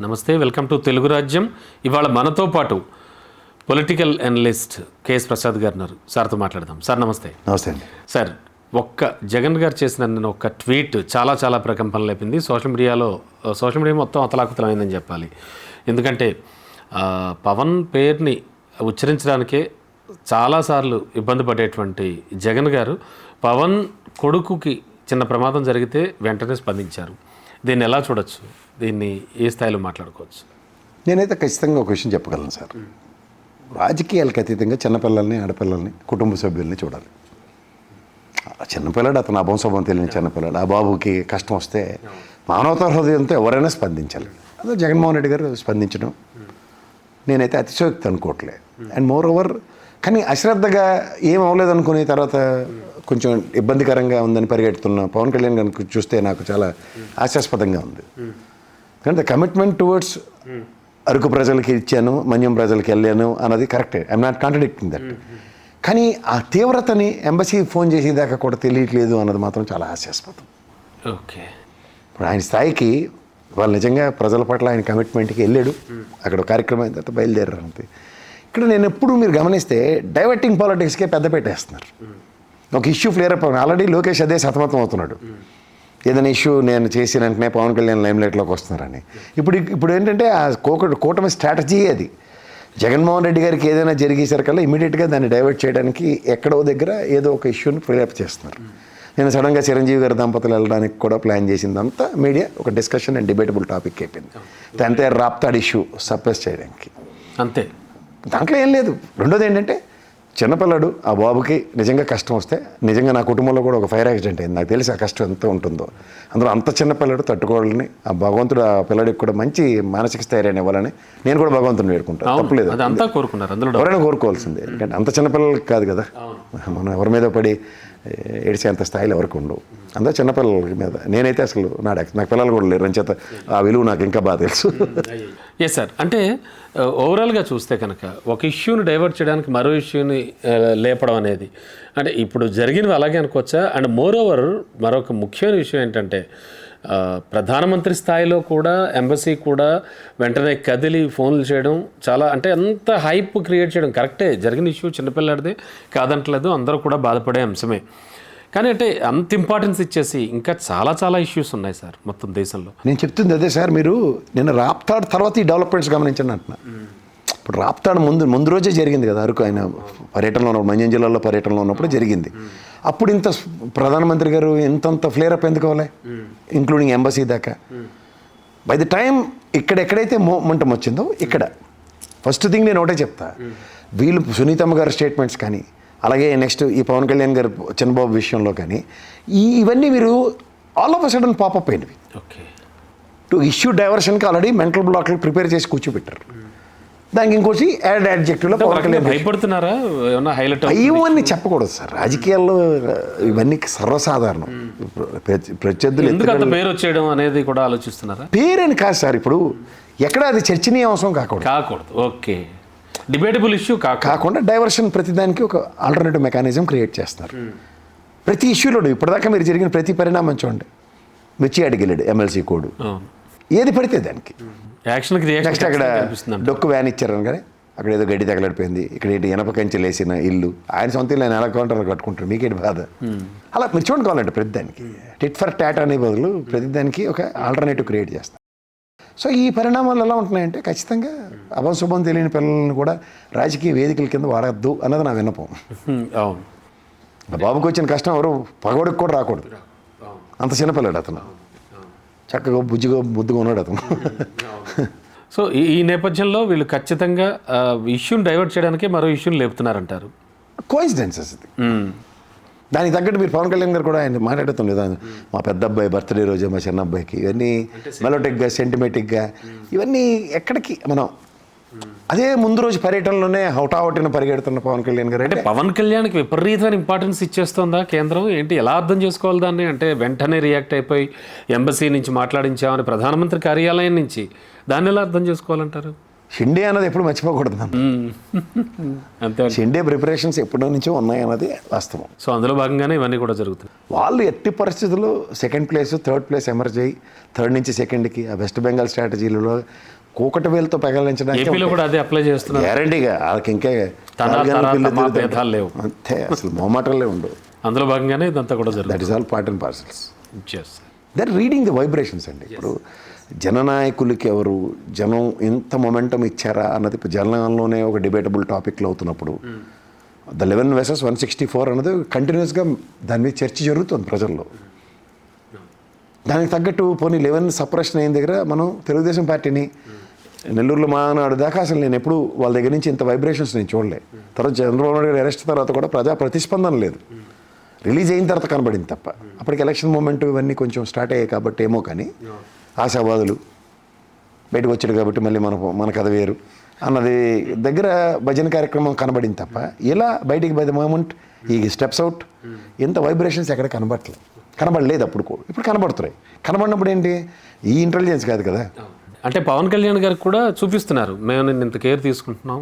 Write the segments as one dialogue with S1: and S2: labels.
S1: నమస్తే, welcome to Telugu రాజ్యం. ఇవాళ మనతో పాటు పొలిటికల్ అనలిస్ట్ కేఎస్ ప్రసాద్ గారు ఉన్నారు. సార్తో మాట్లాడదాం. సార్ నమస్తే.
S2: నమస్తే అండి.
S1: సార్, జగన్ గారు చేసిన ఒక ట్వీట్ చాలా ప్రకంపన లేపింది. సోషల్ మీడియా మొత్తం అతలాకుతలమైందని చెప్పాలి. ఎందుకంటే పవన్ పేరుని ఉచ్చరించడానికే చాలాసార్లు ఇబ్బంది పడేటువంటి జగన్ గారు పవన్ కొడుకుకి చిన్న ప్రమాదం జరిగితే వెంటనే స్పందించారు. దీన్ని ఎలా చూడొచ్చు? దీన్ని ఏ స్థాయిలో మాట్లాడుకోవచ్చు?
S2: నేనైతే ఖచ్చితంగా ఒక విషయం చెప్పగలను సార్. రాజకీయాలకు అతీతంగా చిన్నపిల్లల్ని, ఆడపిల్లల్ని, కుటుంబ సభ్యుల్ని చూడాలి. చిన్నపిల్లాడు, అతను అభంశుభం తెలియని చిన్నపిల్లాడు, ఆ బాబుకి కష్టం వస్తే మానవతా హృదయంతో ఎవరైనా స్పందించాలి. అదే జగన్మోహన్ రెడ్డి గారు స్పందించడం నేనైతే అతిశయోక్తి అనుకోవట్లే. అండ్ మోర్ ఓవర్ కానీ అశ్రద్ధగా ఏం అవ్వలేదు అనుకుని తర్వాత కొంచెం ఇబ్బందికరంగా ఉందని పరిగెడుతున్న పవన్ కళ్యాణ్ గారికి చూస్తే నాకు చాలా హాస్యాస్పదంగా ఉంది. ఎందుకంటే కమిట్మెంట్ టువర్డ్స్ అరకు ప్రజలకి ఇచ్చాను, మన్యం ప్రజలకి వెళ్ళాను అన్నది కరెక్టే. I'm not contradicting that. కానీ ఆ తీవ్రతని ఎంబసీ ఫోన్ చేసేదాకా కూడా తెలియట్లేదు అన్నది మాత్రం చాలా హాస్యాస్పదం.
S1: ఓకే,
S2: ఇప్పుడు ఆయన స్థాయికి వాళ్ళు నిజంగా ప్రజల పట్ల ఆయన కమిట్మెంట్కి వెళ్ళాడు. అక్కడ కార్యక్రమం అయిన తర్వాత బయలుదేరారు అంతే. ఇక్కడ నేను ఎప్పుడు మీరు గమనిస్తే డైవర్టింగ్ పాలిటిక్స్కే పెద్ద పెట్టేస్తున్నారు. ఒక ఇష్యూ ఫ్లేరప్ ఆల్రెడీ లోకేష్ అదే సతమతం అవుతున్నాడు. ఏదైనా ఇష్యూ నేను చేసిన వెంటనే పవన్ కళ్యాణ్ లైమ్లైట్లోకి వస్తున్నారని. ఇప్పుడు ఏంటంటే ఆ కూటమి స్ట్రాటజీ అది. జగన్మోహన్ రెడ్డి గారికి ఏదైనా జరిగేసరికల్లా ఇమీడియట్గా దాన్ని డైవర్ట్ చేయడానికి ఎక్కడో దగ్గర ఏదో ఒక ఇష్యూని ఫ్లేరప్ చేస్తున్నారు. నేను సడన్గా చిరంజీవి గారి దంపతులు వెళ్ళడానికి కూడా ప్లాన్ చేసిందంతా మీడియా ఒక డిస్కషన్ అండ్ డిబేటబుల్ టాపిక్ అయిపోయింది. అంతే రాప్తాడ్ ఇష్యూ సప్రెస్ చేయడానికి
S1: అంతే,
S2: దాంట్లో ఏం లేదు. రెండోది ఏంటంటే చిన్నపిల్లడు, ఆ బాబుకి నిజంగా కష్టం వస్తే, నిజంగా నా కుటుంబంలో కూడా ఒక ఫైర్ యాక్సిడెంట్ అయింది, నాకు తెలిసి ఆ కష్టం ఎంత ఉంటుందో. అందులో అంత చిన్నపిల్లడు తట్టుకోవాలని ఆ భగవంతుడు ఆ పిల్లడికి కూడా మంచి మానసిక స్థైర్యాన్ని ఇవ్వాలని నేను కూడా భగవంతుని వేడుకుంటాను. తప్పలేదు,
S1: అంతా కోరుకున్నారు, అందులో
S2: ఎవరైనా కోరుకోవాల్సిందే. ఎందుకంటే అంత చిన్నపిల్లలకి కాదు కదా, మనం ఎవరి మీద పడి ఏడిచేంత స్థాయిలో ఎవరికి ఉండవు. అందరూ చిన్నపిల్లల మీద. నేనైతే అసలు నాకు పిల్లలు కూడా లేరు, అంచేత ఆ విలువ నాకు ఇంకా బాగా తెలుసు.
S1: Yes sir. అంటే ఓవరాల్గా చూస్తే కనుక ఒక ఇష్యూని డైవర్ట్ చేయడానికి మరో ఇష్యూని లేపడం అనేది అంటే ఇప్పుడు జరిగినవి అలాగే అనుకోవచ్చా? అండ్ మోర్ ఓవర్ మరొక ముఖ్యమైన విషయం ఏంటంటే ప్రధానమంత్రి స్థాయిలో కూడా ఎంబసీ కూడా వెంటనే కదిలి ఫోన్లు చేయడం చాలా అంటే అంత హైప్ క్రియేట్ చేయడం కరెక్టే. జరిగిన ఇష్యూ చిన్నపిల్లాడిదే కాదంటలేదు, అందరూ కూడా బాధపడే అంశమే. కానీ అంటే అంత ఇంపార్టెన్స్ ఇచ్చేసి ఇంకా చాలా ఇష్యూస్ ఉన్నాయి సార్ మొత్తం దేశంలో.
S2: నేను చెప్తుంది అదే సార్. మీరు నిన్న రాప్తాడ్ తర్వాత ఈ డెవలప్మెంట్స్ గమనించండి అంటున్నా. ఇప్పుడు రాప్తాడ్ ముందు రోజే జరిగింది కదా, అరకు ఆయన పర్యటనలో ఉన్నప్పుడు, మన్యం జిల్లాలో పర్యటనలో ఉన్నప్పుడు జరిగింది. అప్పుడు ఇంత ప్రధానమంత్రి గారు ఇంతంత ఫ్లేరప్ ఎందుకు అవ్వలే, ఇంక్లూడింగ్ ఎంబసీ దాకా. బై ది టైం ఎక్కడైతే మొమెంటం వచ్చిందో ఇక్కడ ఫస్ట్ థింగ్ నేను ఒకటే చెప్తా, వీళ్ళు సునీతమ్మ గారి స్టేట్మెంట్స్ కానీ, అలాగే నెక్స్ట్ ఈ పవన్ కళ్యాణ్ గారు చంద్రబాబు విషయంలో కానీ ఇవన్నీ మీరు all of a sudden popup అయినవి.
S1: ఓకే,
S2: టు ఇష్యూ డైవర్షన్కి ఆల్రెడీ మెంటల్ బ్లాక్లు ప్రిపేర్ చేసి కూర్చోబెట్టారు. దానికి ఇంకోటి యాడ్జెక్టివ్లో పవన్ కళ్యాణ్
S1: భయపడుతున్నారా? ఏమన్నా హైలైట్
S2: ఇవన్నీ చెప్పకూడదు సార్. రాజకీయాల్లో ఇవన్నీ సర్వసాధారణం. ప్రత్యర్థులు
S1: ఎందుకంత పేరు వచ్చేయడం అనేది కూడా ఆలోచిస్తున్నారా?
S2: పేరేని కాదు సార్. ఇప్పుడు ఎక్కడ అది చర్చనీయాంశం కాకూడదు.
S1: ఓకే, డిబేటబుల్ ఇష్యూ
S2: కాకుండా డైవర్షన్ ప్రతిదానికి ఒక ఆల్టర్నేటివ్ మెకానిజం క్రియేట్ చేస్తారు. ప్రతి ఇష్యూలో ఇప్పటిదాకా మీరు జరిగిన ప్రతి పరిణామం చూడండి. మిర్చి అడిగెళ్ళాడు ఎమ్మెల్సీ కోడ్, ఏది పడితే దానికి నెక్స్ట్ అక్కడ డొక్కు వ్యాన్ ఇచ్చారని కానీ అక్కడ ఏదో గడ్డి తగలడిపోయింది, ఇక్కడ ఏంటి ఇనప కంచెలు వేసిన ఇల్లు, ఆయన సొంత ఇల్లు ఆయన ఎలా కౌంటర్లో కట్టుకుంటారు, మీకేంటి బాధ. అలా మీరు చూడుకోవాలంటే ప్రతిదానికి టిట్ ఫర్ టాట్ అనే బదులు ప్రతిదానికి ఒక ఆల్టర్నేటివ్ క్రియేట్ చేస్తారు. సో ఈ పరిణామాలు ఎలా ఉంటున్నాయంటే ఖచ్చితంగా అభంశుభం తెలియని పిల్లల్ని కూడా రాజకీయ వేదికల కింద వాడద్దు అన్నది నా విన్నపం. బాబుకి వచ్చిన కష్టం ఎవరు పగోడికి కూడా రాకూడదు. అంత చిన్నపిల్లాడు అతను, చక్కగా బుజ్జిగా ముద్దుగా ఉన్నాడు అతను.
S1: సో ఈ నేపథ్యంలో వీళ్ళు ఖచ్చితంగా ఇష్యూని డైవర్ట్ చేయడానికి మరో ఇష్యూని లేపుతున్నారంటారు.
S2: కోఇన్సిడెన్సెస్ ఇది. దానికి తగ్గట్టు మీరు పవన్ కళ్యాణ్ గారు కూడా ఆయన మాట్లాడుతుంది కదా, మా పెద్ద అబ్బాయి బర్త్డే రోజు మా చిన్న అబ్బాయికి, ఇవన్నీ మెలోటిక్గా సెంటిమేటిక్గా ఇవన్నీ ఎక్కడికి మనం అదే ముందు రోజు పర్యటనలోనే హౌటాహౌటిన పరిగెడుతున్న పవన్ కళ్యాణ్ గారు.
S1: అంటే పవన్ కళ్యాణ్కి విపరీతమైన ఇంపార్టెన్స్ ఇచ్చేస్తుందా కేంద్రం? ఏంటి, ఎలా అర్థం చేసుకోవాలి దాన్ని? అంటే వెంటనే రియాక్ట్ అయిపోయి ఎంబసీ నుంచి మాట్లాడించామని ప్రధానమంత్రి కార్యాలయం నుంచి దాన్ని ఎలా అర్థం చేసుకోవాలంటారు?
S2: షిండే అన్నది ఎప్పుడు మర్చిపోకూడదు మనం.
S1: అంతే.
S2: షిండే ప్రిపరేషన్స్ ఎప్పటి నుంచో ఉన్నాయన్నది వాస్తవం.
S1: సో అందులో భాగంగానే ఇవన్నీ కూడా జరుగుతాయి.
S2: వాళ్ళు ఎట్టి పరిస్థితుల్లో second place third place emerge అయ్యి థర్డ్ నుంచి సెకండ్కి ఆ వెస్ట్ బెంగాల్ స్ట్రాటజీలలో కూకటి వేలతో పెగలించడానికి
S1: ఏపీలో కూడా అదే అప్లై చేస్తున్నారు.
S2: గ్యారంటీగా వాళ్ళకి ఇంకా
S1: భేదాలు లేవు,
S2: అంతే, అసలు మొమాటలే ఉండవు.
S1: అందులో భాగంగానే ఇదంతా కూడా
S2: దట్
S1: జరుగుతుంది.
S2: Is all part and parcels.
S1: Yes.
S2: That reading the vibrations అండి. ఇప్పుడు జననాయకులకి ఎవరు, జనం ఎంత మొమెంటం ఇచ్చారా అన్నది ఇప్పుడు జనంలోనే ఒక డిబేటబుల్ టాపిక్లో అవుతున్నప్పుడు ద 11 versus 164 అన్నది కంటిన్యూస్గా దాని మీద చర్చ జరుగుతుంది ప్రజల్లో. దానికి తగ్గట్టు పోనీ 11 సప్రెషన్ అయిన దగ్గర మనం తెలుగుదేశం పార్టీని నెల్లూరులో మానాడు దాకా అసలు నేను ఎప్పుడు వాళ్ళ దగ్గర నుంచి ఇంత వైబ్రేషన్స్ నేను చూడలే. తర్వాత చంద్రబాబు నాయుడు గారు అరెస్ట్ తర్వాత కూడా ప్రజా ప్రతిస్పందన లేదు. రిలీజ్ అయిన తర్వాత కనబడింది తప్ప. అప్పటికి ఎలక్షన్ మూమెంట్ ఇవన్నీ కొంచెం స్టార్ట్ అయ్యాయి కాబట్టి ఏమో, కానీ ఆశావాదులు బయటకు వచ్చాడు కాబట్టి మళ్ళీ మన కథ వేరు అన్నది దగ్గర భజన కార్యక్రమం కనబడింది తప్ప ఇలా బయటికి బై ద మూమెంట్ ఈ స్టెప్స్ అవుట్ ఎంత వైబ్రేషన్స్ ఎక్కడ కనబడలేదు అప్పుడు. ఇప్పుడు కనబడుతున్నాయి. కనబడినప్పుడు ఏంటి, ఈ ఇంటెలిజెన్స్ కాదు కదా.
S1: అంటే పవన్ కళ్యాణ్ గారికి కూడా చూపిస్తున్నారు, మేము నిన్ను ఇంత కేర్ తీసుకుంటున్నాం,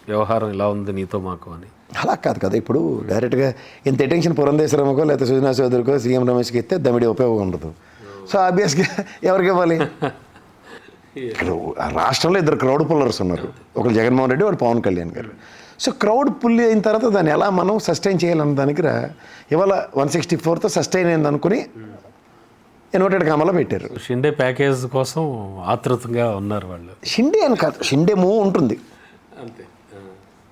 S1: వ్యవహారం ఇలా ఉంది నీతో మాకు అని.
S2: అలా కాదు కదా. ఇప్పుడు డైరెక్ట్గా ఇంత అటెన్షన్ పురంధేశ్వరమ్మకో లేకపోతే సుజనా చౌదరికో సీఎం రమేష్కి ఇస్తే దమిడి ఉపయోగం ఉండదు. సో ఆబ్వియస్గా ఎవరికి ఇవ్వాలి? ఇక్కడ రాష్ట్రంలో ఇద్దరు క్రౌడ్ పుల్లర్స్ ఉన్నారు, ఒకరు జగన్మోహన్ రెడ్డి, ఒకరు పవన్ కళ్యాణ్ గారు. సో క్రౌడ్ పుల్ అయిన తర్వాత దాన్ని ఎలా మనం సస్టైన్ చేయాలన్న దానికి ఇవాళ 164తో సస్టైన్ అయింది అనుకుని ఇన్వర్టెడ్ కామాలో పెట్టారు.
S1: షిండే ప్యాకేజ్ కోసం ఆతృతంగా ఉన్నారు వాళ్ళు.
S2: షిండే అని కాదు, షిండే మూవ్ ఉంటుంది.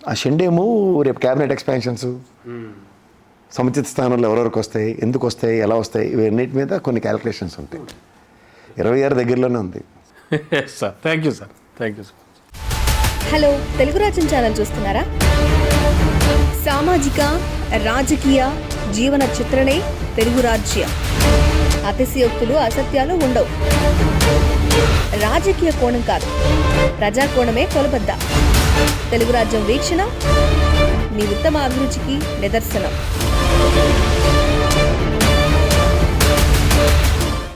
S2: ఆ షిండే మూవ్ రేపు క్యాబినెట్ ఎక్స్పాన్షన్స్, సముచిత స్థానంలో ఎవరెవరికి వస్తాయి, ఎందుకు వస్తాయి, ఎలా వస్తాయి, ఇవన్నిటి మీద కొన్ని క్యాలిక్యులేషన్స్ ఉంటాయి. 26 దగ్గరలోనే ఉంది.
S1: Sir thank you sir, thank you sir.
S3: Hello, Telugu రాజ్యం ఛానల్ చూస్తున్నారా? సామాజిక రాజకీయ జీవన చిత్రణే తెలుగు రాజ్యం. అతిశయోక్తులు అసత్యాలు ఉండవు. రాజకీయ కోణం కాదు, ప్రజా కోణమే కొలబద్ద. తెలుగు రాజ్యం వీక్షణ మీ ఉత్తమ అభిరుచికి నిదర్శనం.